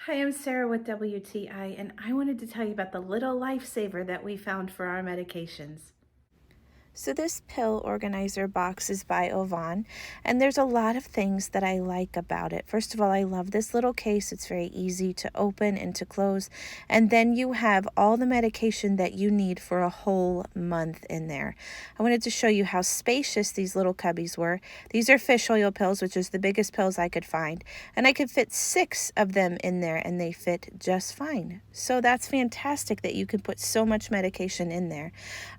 Hi, I'm Sarah with WTI, and I wanted to tell you about the little lifesaver that we found for our medications. So this pill organizer box is by AUVON, and there's a lot of things that I like about it. First of all, I love this little case. It's very easy to open and to close, and then you have all the medication that you need for a whole month in there. I wanted to show you how spacious these little cubbies were. These are fish oil pills, which is the biggest pills I could find, and I could fit 6 of them in there, and they fit just fine. So that's fantastic that you can put so much medication in there.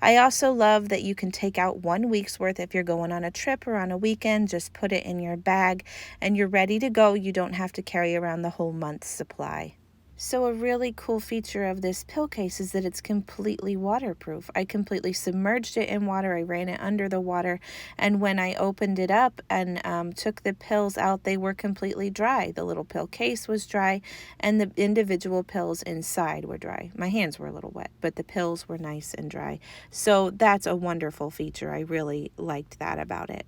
I also love that you can take out 1 week's worth if you're going on a trip or on a weekend. Just put it in your bag and you're ready to go. You don't have to carry around the whole month's supply. So a really cool feature of this pill case is that it's completely waterproof. I completely submerged it in water. I ran it under the water, and when I opened it up and took the pills out, they were completely dry. The little pill case was dry, and the individual pills inside were dry. My hands were a little wet, but the pills were nice and dry. So that's a wonderful feature. I really liked that about it.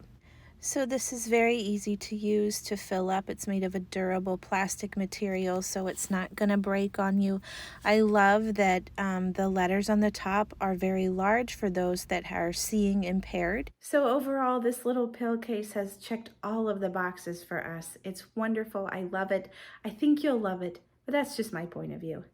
So this is very easy to use to fill up. It's made of a durable plastic material, so it's not going to break on you. I love that the letters on the top are very large for those that are seeing impaired. So overall, this little pill case has checked all of the boxes for us. It's wonderful. I love it. I think you'll love it, but that's just my point of view.